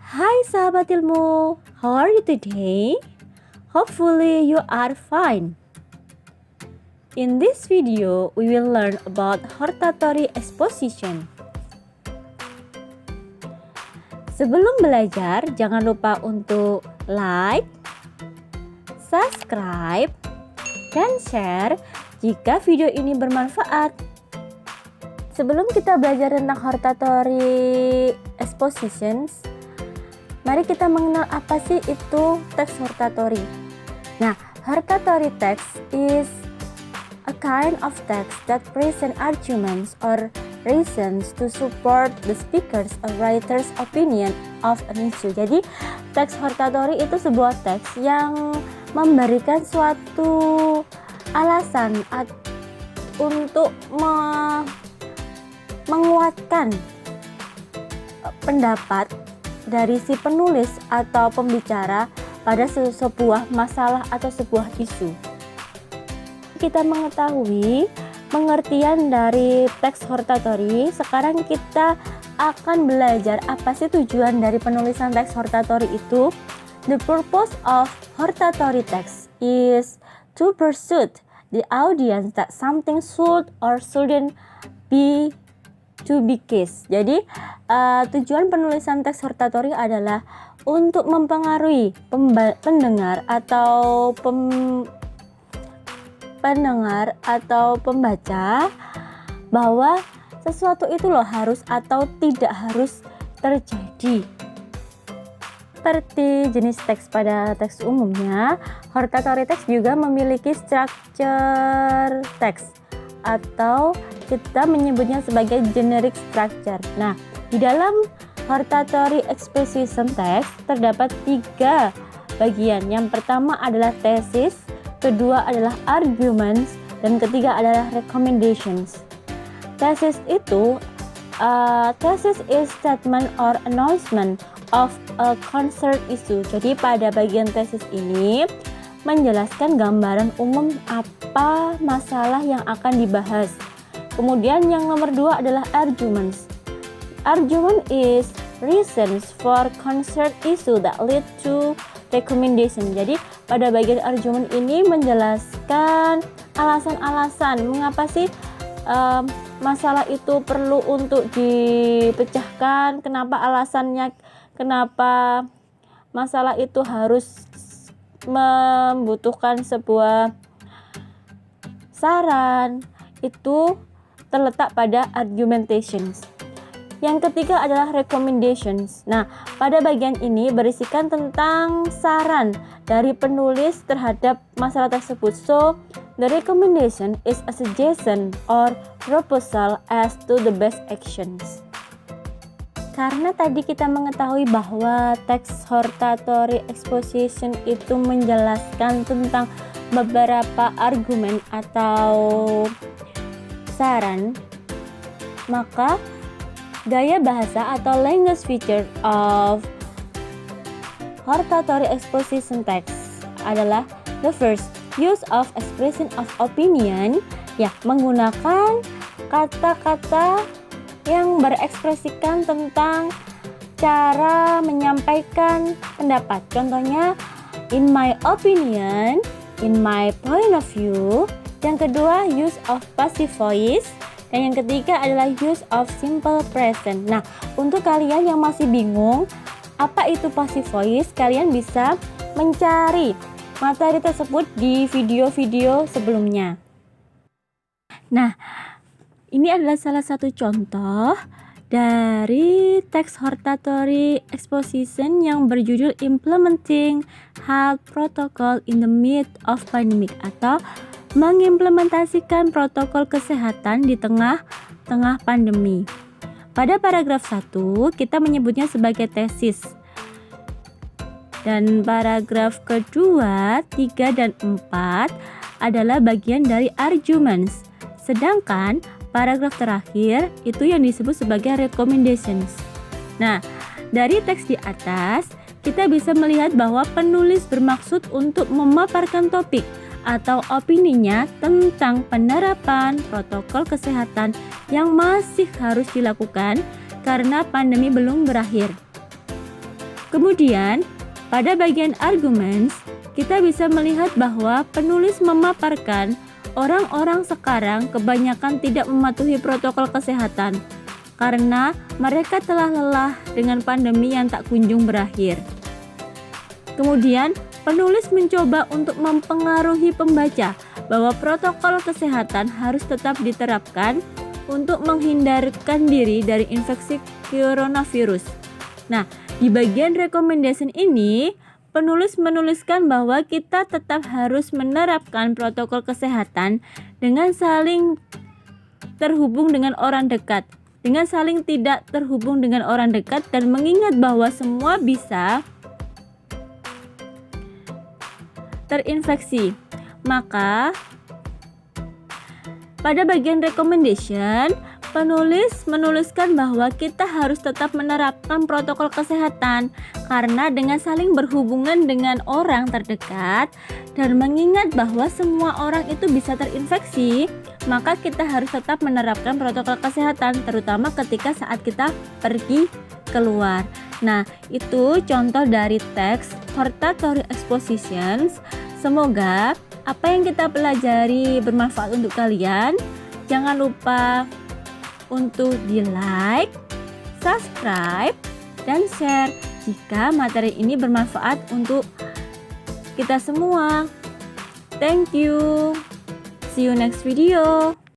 Hai sahabat ilmu, how are you today? Hopefully you are fine. In this video, we will learn about hortatory exposition. Sebelum belajar, jangan lupa untuk like, subscribe, dan share jika video ini bermanfaat. Sebelum kita belajar tentang hortatory expositions, mari kita mengenal apa sih itu teks hortatory. Nah, hortatory text is a kind of text that present arguments or reasons to support the speaker's or writer's opinion of an issue. Jadi, teks hortatory itu sebuah teks yang memberikan suatu alasan untuk menguatkan pendapat dari si penulis atau pembicara pada sebuah masalah atau sebuah isu. Kita mengetahui pengertian dari teks hortatory. Sekarang kita akan belajar apa sih tujuan dari penulisan teks hortatory itu. The purpose of hortatory text is to persuade the audience that something should or shouldn't be to be case. Jadi tujuan penulisan teks hortatory adalah untuk mempengaruhi pendengar atau pembaca bahwa sesuatu itu loh harus atau tidak harus terjadi. Seperti jenis teks pada teks umumnya, hortatory text juga memiliki structure teks atau kita menyebutnya sebagai generic structure. Nah, di dalam hortatory exposition text terdapat 3 bagian. Yang pertama adalah thesis, kedua adalah arguments, dan ketiga adalah recommendations. Thesis itu thesis is statement or announcement of a concerned issue. Jadi pada bagian thesis ini menjelaskan gambaran umum apa masalah yang akan dibahas. Kemudian yang nomor 2 adalah arguments. Argument is reasons for concerned issue that lead to recommendation. Jadi pada bagian argument ini menjelaskan alasan-alasan mengapa sih masalah itu perlu untuk dipecahkan, kenapa alasannya, kenapa masalah itu harus membutuhkan sebuah saran. Itu terletak pada argumentations. Yang ketiga adalah recommendations. Nah, pada bagian ini berisikan tentang saran dari penulis terhadap masalah tersebut. So, the recommendation is a suggestion or proposal as to the best actions. Karena tadi kita mengetahui bahwa teks hortatory exposition itu menjelaskan tentang beberapa argumen atau saran, maka gaya bahasa atau language feature of hortatory exposition text adalah the first, use of expression of opinion, ya, menggunakan kata-kata yang berekspresikan tentang cara menyampaikan pendapat. Contohnya, in my opinion, in my point of view. Yang kedua, use of passive voice. Dan yang ketiga adalah use of simple present. Nah, untuk kalian yang masih bingung apa itu passive voice, kalian bisa mencari materi tersebut di video-video sebelumnya. Nah, ini adalah salah satu contoh dari teks hortatory exposition yang berjudul Implementing Health Protocol in the Midst of Pandemic, atau mengimplementasikan protokol kesehatan di tengah-tengah pandemi. Pada paragraf 1 kita menyebutnya sebagai tesis. Dan paragraf kedua, 3 dan 4 adalah bagian dari arguments. Sedangkan paragraf terakhir itu yang disebut sebagai recommendations. Nah, dari teks di atas kita bisa melihat bahwa penulis bermaksud untuk memaparkan topik atau opininya tentang penerapan protokol kesehatan yang masih harus dilakukan karena pandemi belum berakhir. Kemudian, pada bagian arguments, kita bisa melihat bahwa penulis memaparkan orang-orang sekarang kebanyakan tidak mematuhi protokol kesehatan karena mereka telah lelah dengan pandemi yang tak kunjung berakhir. Kemudian, penulis mencoba untuk mempengaruhi pembaca bahwa protokol kesehatan harus tetap diterapkan untuk menghindarkan diri dari infeksi coronavirus. Nah, di bagian recommendation ini, penulis menuliskan bahwa kita tetap harus menerapkan protokol kesehatan dengan saling terhubung dengan orang dekat, dengan saling tidak terhubung dengan orang dekat, dan mengingat bahwa semua bisa terinfeksi. Maka pada bagian recommendation, penulis menuliskan bahwa kita harus tetap menerapkan protokol kesehatan karena dengan saling berhubungan dengan orang terdekat dan mengingat bahwa semua orang itu bisa terinfeksi, maka kita harus tetap menerapkan protokol kesehatan terutama ketika saat kita pergi keluar. Nah, itu contoh dari teks hortatory expositions. Semoga apa yang kita pelajari bermanfaat untuk kalian. Jangan lupa untuk di-like, subscribe, dan share jika materi ini bermanfaat untuk kita semua. Thank you. See you next video.